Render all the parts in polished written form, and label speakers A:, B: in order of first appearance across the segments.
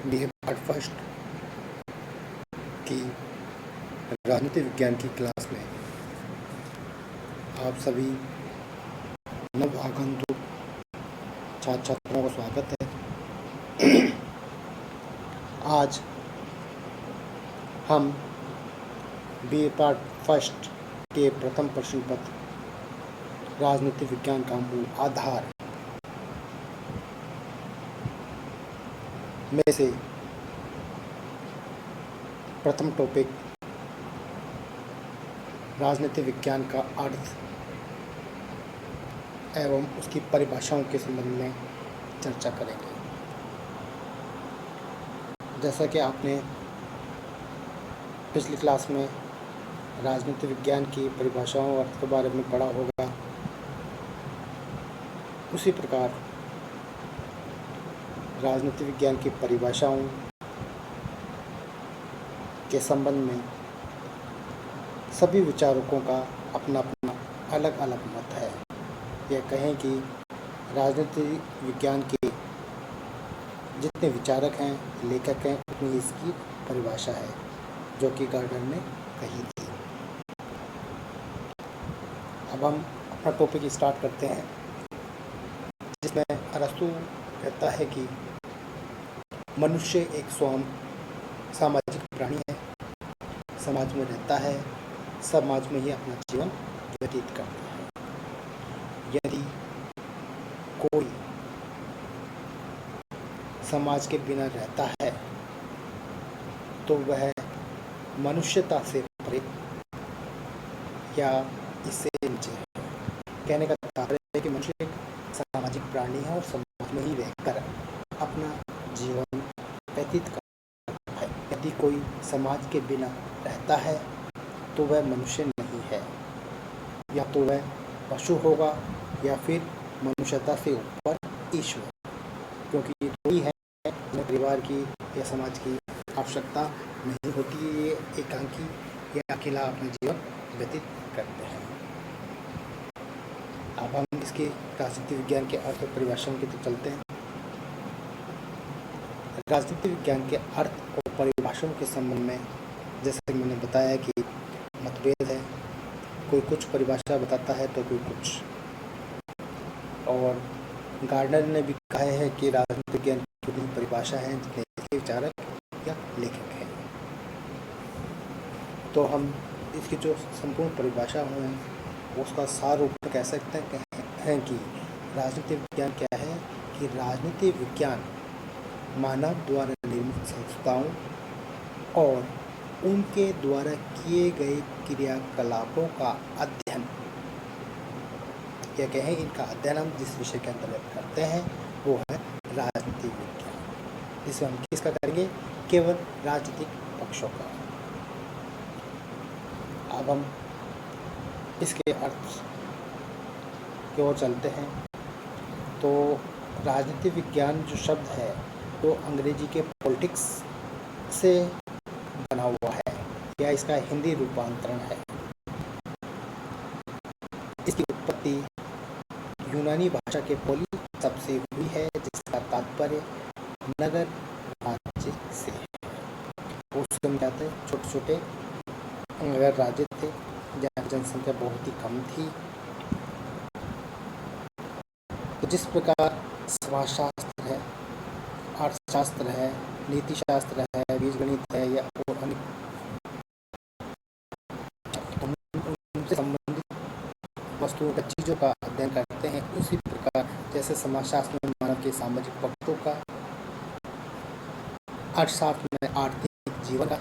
A: BA part first की राजनीति विज्ञान की क्लास में आप सभी नव आगंतुक छात्र छात्राओं का स्वागत है। आज हम बीए पार्ट फर्स्ट के प्रथम प्रश्न पत्र राजनीति विज्ञान का मूल आधार में से प्रथम टॉपिक राजनीति विज्ञान का अर्थ एवं उसकी परिभाषाओं के संबंध में चर्चा करेंगे। जैसा कि आपने पिछली क्लास में राजनीति विज्ञान की परिभाषाओं और अर्थ के बारे में पढ़ा होगा, उसी प्रकार राजनीति विज्ञान की परिभाषाओं के संबंध में सभी विचारकों का अपना अपना अलग अलग मत है। यह कहें कि राजनीति विज्ञान के जितने विचारक हैं, लेखक हैं, उतनी इसकी परिभाषा है जो कि गार्डनर ने कही थी। अब हम अपना टॉपिक स्टार्ट करते हैं, जिसमें अरस्तु कहता है कि मनुष्य एक स्वयं सामाजिक प्राणी है, समाज में रहता है, समाज में ही अपना जीवन व्यतीत करता है। यदि कोई समाज के बिना रहता है तो वह मनुष्यता से परे या इससे नीचे है। कहने का तात्पर्य है कि मनुष्य एक सामाजिक प्राणी है और समाज में ही रहकर अपना जीवन व्यतीत करता है। यदि कोई समाज के बिना रहता है तो वह मनुष्य नहीं है, या तो वह पशु होगा या फिर मनुष्यता से ऊपर ईश्वर, क्योंकि ये दो ही है जिन्हें परिवार की या समाज की आवश्यकता नहीं होती है। ये एकांकी या अकेला अपना जीवन व्यतीत करते हैं। अब हम इसके राजनीति विज्ञान के अर्थ और परिभाषाओं की तरफ चलते हैं। राजनीति विज्ञान के अर्थ और परिभाषाओं के संबंध में जैसे मैंने बताया कि मतभेद है, कोई कुछ परिभाषा बताता है तो कोई कुछ, और गार्डनर ने भी कहा है कि राजनीति विज्ञान की परिभाषा है जितने विचारक या लेखक हैं। तो हम इसकी जो संपूर्ण परिभाषा है उसका सार रूप में कह सकते हैं कि राजनीति विज्ञान क्या है कि राजनीति विज्ञान मानव द्वारा निर्मित संस्थाओं और उनके द्वारा किए गए क्रियाकलापों का अध्ययन, क्या कहें, इनका अध्ययन हम जिस विषय के अंतर्गत करते हैं वो है राजनीति विज्ञान। इसमें हम किसका करेंगे? केवल राजनीतिक पक्षों का। अब हम इसके अर्थ की ओर चलते हैं। तो राजनीति विज्ञान जो शब्द है वो अंग्रेजी के पॉलिटिक्स से बना हुआ है, या इसका हिंदी रूपांतरण है। इसकी उत्पत्ति यूनानी भाषा के पोली शब्द से हुई है, जिसका तात्पर्य नगर राज्य से है। उस समय क्या थे, छोटे छोटे नगर राज्य थे जहाँ जनसंख्या बहुत ही कम थी। तो जिस प्रकार समाजशास्त्र है, अर्थशास्त्र है, नीति शास्त्र है, बीजगणित है, या और अन्य उनसे संबंधित वस्तुओं का, चीज़ों का अध्ययन करते हैं, उसी प्रकार जैसे समाजशास्त्र में मानव के सामाजिक पक्षों का, अर्थशास्त्र में आर्थिक जीवन का,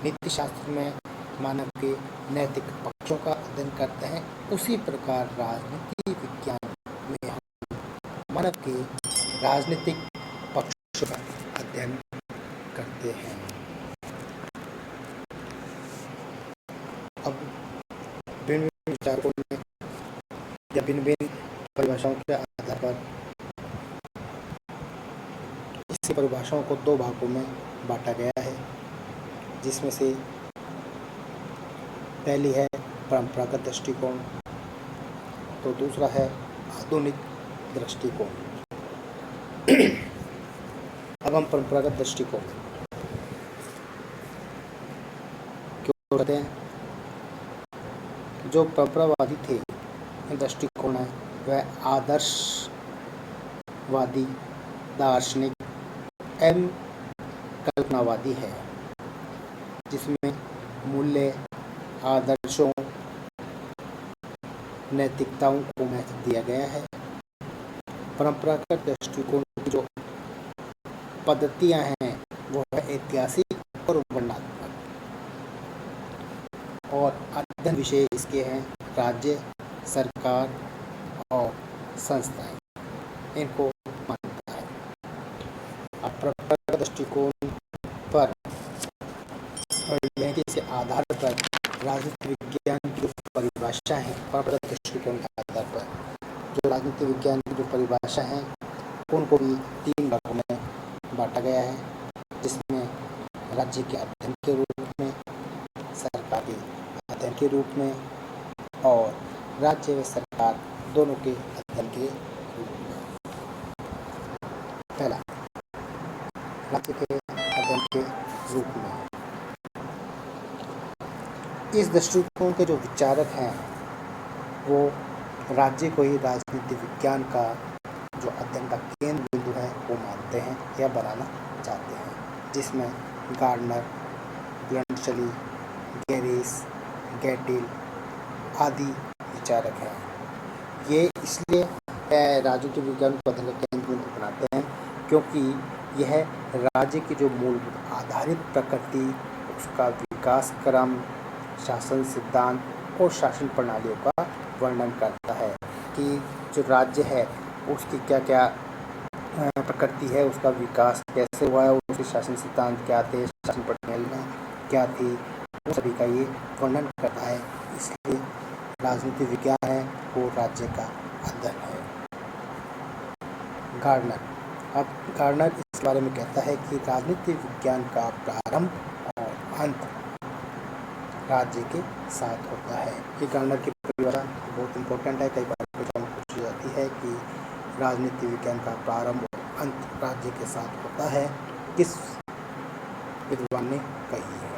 A: नीति शास्त्र में मानव के नैतिक पक्षों का अध्ययन करते हैं, उसी प्रकार राजनीति विज्ञान में हम मानव के राजनीतिक पक्षों का अध्ययन करते हैं। अब भिन्न विचारकों ने या भिन्न भिन्न परिभाषाओं के आधार पर इस परिभाषाओं को दो भागों में बांटा गया है, जिसमें से पहली है परंपरागत दृष्टिकोण, तो दूसरा है आधुनिक दृष्टिकोण। अब हम परंपरागत दृष्टिकोण क्यों कहते हैं? जो परंपरावादी थे दृष्टिकोण है वह आदर्शवादी, दार्शनिक एवं कल्पनावादी है, जिसमें मूल्य, आदर्शों, नैतिकताओं को महत्व दिया गया है। परंपरागत दृष्टिकोण की जो पद्धतियां हैं वो है ऐतिहासिक और वर्णनात्मक, और अध्ययन विषय इसके हैं राज्य, सरकार और संस्थाएं, इनको मानता है। अब परंपरागत दृष्टिकोण पर के आधार पर राजनीति विज्ञान की जो परिभाषा है, परंपरागत दृष्टिकोण के आधार पर जो राजनीति विज्ञान की जो परिभाषा है उनको भी 3 भागों में बांटा गया है, जिसमें राज्य के अध्ययन के रूप में, सरकार के अध्ययन के रूप में और राज्य व सरकार दोनों के अध्ययन के रूप में। पहला, राज्य के अध्ययन के रूप में। इस दृष्टिकोण के जो विचारक हैं वो राज्य को ही राजनीति विज्ञान का जो अध्ययन का केंद्र बिंदु है वो मानते हैं या बनाना चाहते हैं, जिसमें गार्डनर, ब्लंटशली, गैरिस, गैटिल आदि विचारक हैं। ये इसलिए राजनीति विज्ञान को अध्ययन का केंद्र बिंदु बनाते हैं क्योंकि यह राज्य की जो मूलभूत आधारित प्रकृति, उसका विकास क्रम, शासन सिद्धांत और शासन प्रणालियों का वर्णन करता है कि जो राज्य है उसकी क्या क्या प्रकृति है, उसका विकास कैसे हुआ है, उसके शासन सिद्धांत क्या थे, शासन प्रणालियाँ क्या थी, वो सभी का ये वर्णन करता है। इसलिए राजनीति विज्ञान है वो राज्य का अध्ययन है। गार्डनर, अब गार्डनर इस बारे में कहता है कि राजनीति विज्ञान का प्रारंभ और अंत राज्य के साथ होता है। ये गार्डनर की परिभाषा बहुत इम्पोर्टेंट है, कई बार पूछी जाती है कि राजनीति विज्ञान का प्रारंभ और अंत राज्य के साथ होता है, किस विद्वान ने कही है?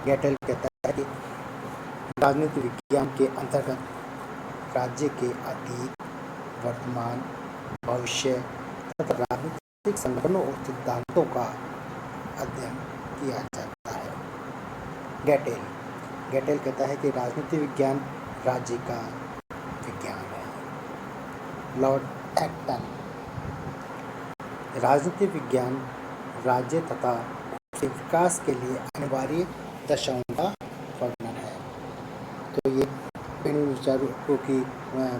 A: गैटेल कहता है कि राजनीति विज्ञान के अंतर्गत राज्य के अतीत, वर्तमान, भविष्य तथा राजनीतिक संगठनों और सिद्धांतों का अध्ययन किया जाता है। गैटेल कहता है कि राजनीति विज्ञान राज्य का विज्ञान है। लॉर्ड एक्टन, राजनीति विज्ञान राज्य तथा उसके विकास के लिए अनिवार्य दशाओं का वर्णन है। तो ये भिन्न विचारों की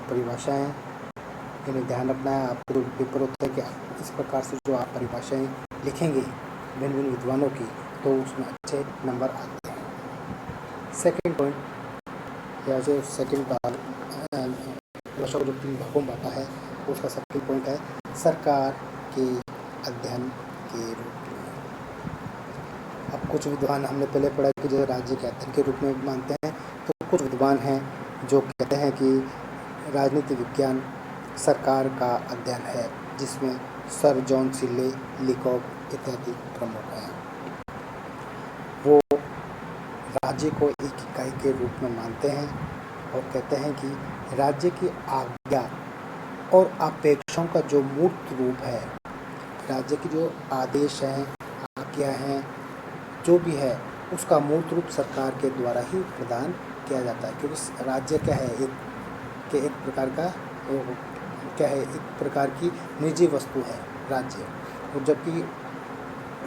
A: परिभाषा है, इन्हें ध्यान रखना है। आपको पेपर होता है कि इस प्रकार से जो आप परिभाषाएं लिखेंगे भिन्न भिन्न विद्वानों की, तो उसमें अच्छे नंबर आते हैं। सेकंड पॉइंट, या जो सेकंड भाग जो 3 भागों में बांटा है उसका सेकंड पॉइंट है सरकार के अध्ययन के रूप में। अब कुछ विद्वान, हमने पहले पढ़ा कि जो राज्य के अध्ययन के रूप में मानते हैं, तो कुछ विद्वान हैं जो कहते हैं कि राजनीति विज्ञान सरकार का अध्ययन है, जिसमें सर जॉन सिले, लिकॉक इत्यादि प्रमुख हैं। वो राज्य को एक इकाई के रूप में मानते हैं और कहते हैं कि राज्य की आज्ञा और अपेक्षाओं का जो मूर्त रूप है, राज्य की जो आदेश हैं, आज्ञा हैं, जो भी है उसका मूर्त रूप सरकार के द्वारा ही प्रदान किया जाता है। क्योंकि राज्य क्या है, एक प्रकार का क्या है, एक प्रकार की निजी वस्तु है राज्य, और जबकि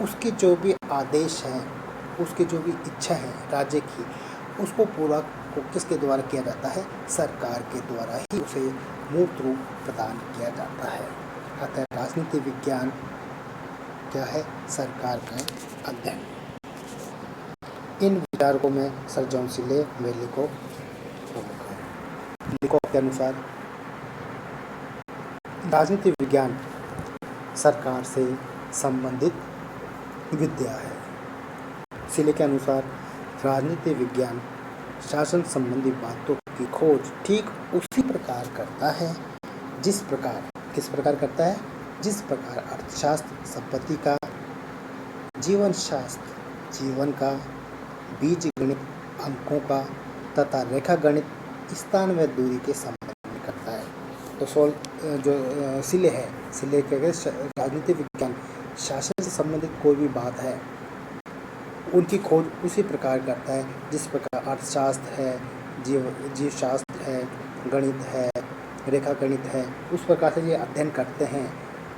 A: उसके जो भी आदेश हैं, उसकी जो भी इच्छा है राज्य की, उसको पूरा को किसके द्वारा किया जाता है? सरकार के द्वारा ही उसे मूर्त रूप प्रदान किया जाता है। अतः राजनीति विज्ञान क्या है? सरकार का अध्ययन। इन विचारकों में सर जॉन सिले व लिकॉक प्रमुख हैं। लिकॉक के अनुसार राजनीति विज्ञान सरकार से संबंधित विद्या है। सिले के अनुसार राजनीति विज्ञान शासन संबंधी बातों की खोज ठीक उसी प्रकार करता है किस प्रकार करता है? जिस प्रकार अर्थशास्त्र संपत्ति का, जीवन शास्त्र जीवन का, बीज गणित अंकों का तथा रेखा गणित स्थान व दूरी के संबंध में करता है। तो सिले है, सिले के राजनीतिक विज्ञान शासन से संबंधित कोई भी बात है उनकी खोज उसी प्रकार करता है जिस प्रकार अर्थशास्त्र है, जीव शास्त्र है, गणित है, रेखा गणित है, उस प्रकार से ये अध्ययन करते हैं।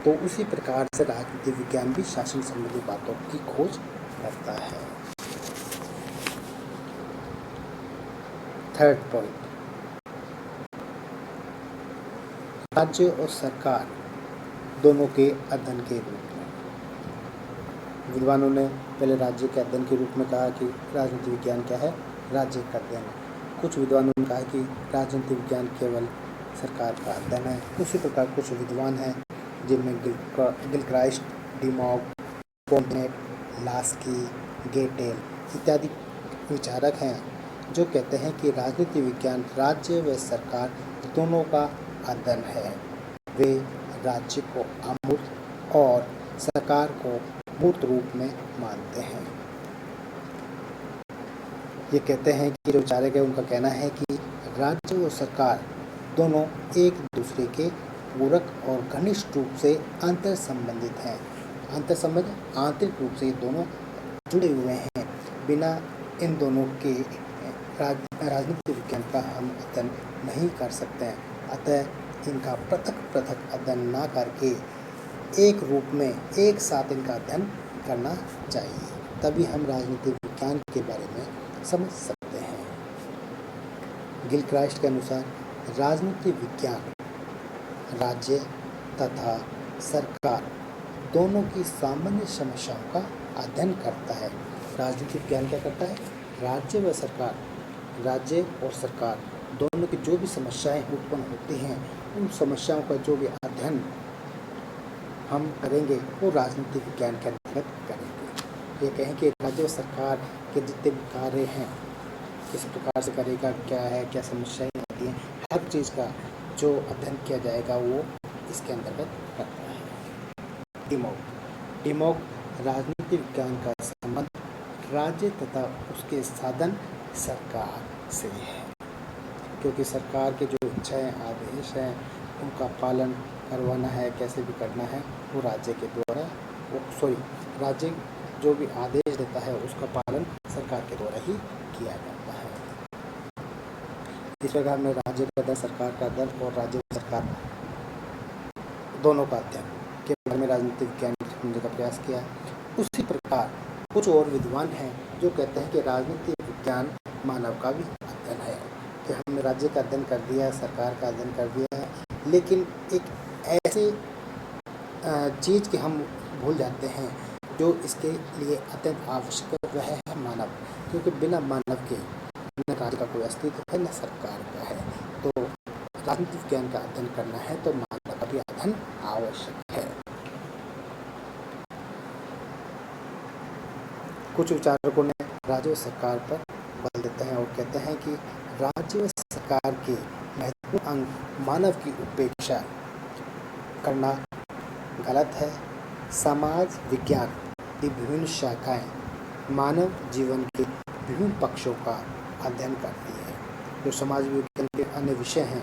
A: तो उसी प्रकार से राजनीतिक विज्ञान भी शासन संबंधी बातों की खोज करता है। थर्ड पॉइंट, राज्य और सरकार दोनों के अध्ययन के रूप में। विद्वानों ने पहले राज्य के अध्ययन के रूप में कहा कि राजनीति विज्ञान क्या है, राज्य का अध्ययन है। कुछ विद्वानों ने कहा कि राजनीति विज्ञान केवल सरकार का अध्ययन है। उसी प्रकार कुछ विद्वान हैं जिनमें गिलक्राइस्ट, डिमॉग, पोर्नेट, लास्की, गेटेल इत्यादि विचारक हैं जो कहते हैं कि राजनीति विज्ञान राज्य व सरकार दोनों का अध्ययन है। वे राज्य को अमूर्त और सरकार को मूर्त रूप में मानते हैं। ये कहते हैं कि जो विचारक है उनका कहना है कि राज्य और सरकार दोनों एक दूसरे के पूरक और घनिष्ठ रूप से अंतर संबंधित हैं। अंतर संबंध आंतरिक रूप से ये दोनों जुड़े हुए हैं। बिना इन दोनों के राजनीतिक विज्ञान का हम अध्ययन नहीं कर सकते हैं। अतः इनका पृथक पृथक अध्ययन ना करके एक रूप में एक साथ इनका अध्ययन करना चाहिए, तभी हम राजनीतिक विज्ञान के बारे में समझ सकते हैं। गिलक्राइस्ट के अनुसार राजनीतिक विज्ञान राज्य तथा सरकार दोनों की सामान्य समस्याओं का अध्ययन करता है। राजनीतिक विज्ञान क्या करता है, राज्य व सरकार, राज्य और सरकार दोनों की जो भी समस्याएं उत्पन्न होती हैं उन समस्याओं का जो भी अध्ययन हम करेंगे वो राजनीतिक विज्ञान के अंतर्गत करेंगे। ये कहें कि राज्य सरकार के जितने भी कार्य हैं किस प्रकार से करेगा, क्या है, क्या समस्याएं आती हैं, हर चीज़ का जो अध्ययन किया जाएगा वो इसके अंतर्गत करता है। डिमॉग राजनीतिक विज्ञान का संबंध राज्य तथा उसके साधन सरकार से है, क्योंकि सरकार के जो इच्छाएं आदेश हैं उनका पालन करवाना है, कैसे भी करना है वो राज्य के द्वारा राज्य जो भी आदेश देता है उसका पालन सरकार के द्वारा ही किया जाता है। इस प्रकार में राज्य का अध्ययन, सरकार का अध्ययन और राज्य सरकार दोनों का अध्ययन के बारे में राजनीतिक विज्ञान समझने का प्रयास किया। उसी प्रकार कुछ और विद्वान हैं जो कहते हैं कि राजनीतिक विज्ञान मानव का भी अध्ययन है, कि हमने राज्य का अध्ययन कर दिया है, सरकार का अध्ययन कर दिया है, लेकिन एक ऐसी चीज़ कि हम भूल जाते हैं जो इसके लिए अत्यंत आवश्यक है, वह है मानव। क्योंकि बिना मानव के न राज्य का कोई अस्तित्व है न सरकार का है। तो राजनीतिक विज्ञान का अध्ययन करना है तो मानव का भी अध्ययन आवश्यक है। कुछ विचारकों ने राज्य और सरकार पर बल देते हैं और कहते हैं कि राज्य और सरकार के महत्वपूर्ण अंग मानव की उपेक्षा करना गलत है। समाज विज्ञान की विभिन्न शाखाएं मानव जीवन के विभिन्न पक्षों का अध्ययन करती है। जो समाज विज्ञान के अन्य विषय हैं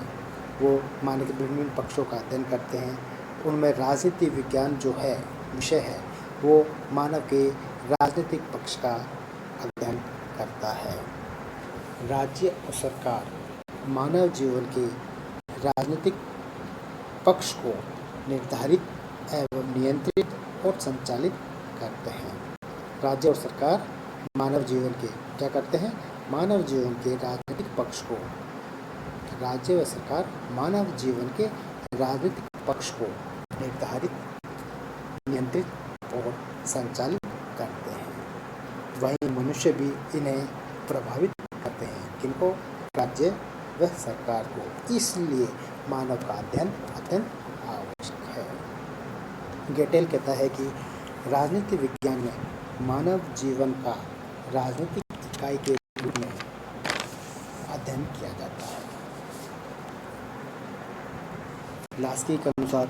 A: वो मानव के विभिन्न पक्षों का अध्ययन करते हैं। उनमें राजनीति विज्ञान जो है विषय है वो मानव के राजनीतिक पक्ष का अध्ययन करता है। राज्य और सरकार मानव जीवन के राजनीतिक पक्ष को निर्धारित एवं नियंत्रित और संचालित करते हैं। राज्य और सरकार मानव जीवन के क्या करते हैं, मानव जीवन के राजनीतिक पक्ष को, राज्य व सरकार मानव जीवन के राजनीतिक पक्ष को निर्धारित, नियंत्रित और संचालित करते हैं। वहीं मनुष्य भी इन्हें प्रभावित करते हैं। किनको, राज्य व सरकार को। इसलिए मानव का अध्ययन अत्यंत आवश्यक है। गेटेल कहता है कि राजनीतिक विज्ञान में मानव जीवन का राजनीतिक इकाई के रूप में अध्ययन किया जाता है। लास्की के अनुसार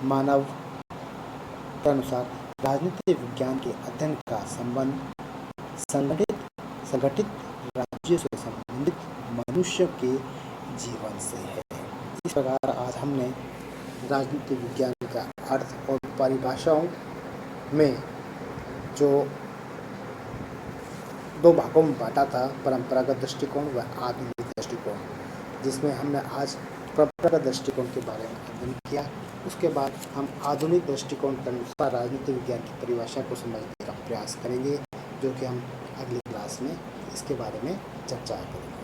A: मानव के अनुसार राजनीतिक विज्ञान के अध्ययन का संबंध संगठित राज्यों से संबंधित मनुष्य के जीवन से है। इस प्रकार आज हमने राजनीतिक विज्ञान का अर्थ और परिभाषाओं में जो दो भागों में बांटा था, परंपरागत दृष्टिकोण व आधुनिक दृष्टिकोण, जिसमें हमने आज परंपरागत दृष्टिकोण के बारे में अध्ययन किया। उसके बाद हम आधुनिक दृष्टिकोण के अनुसार राजनीतिक विज्ञान की परिभाषा को समझने का प्रयास करेंगे, जो कि हम अगली क्लास में इसके बारे में चर्चा करेंगे।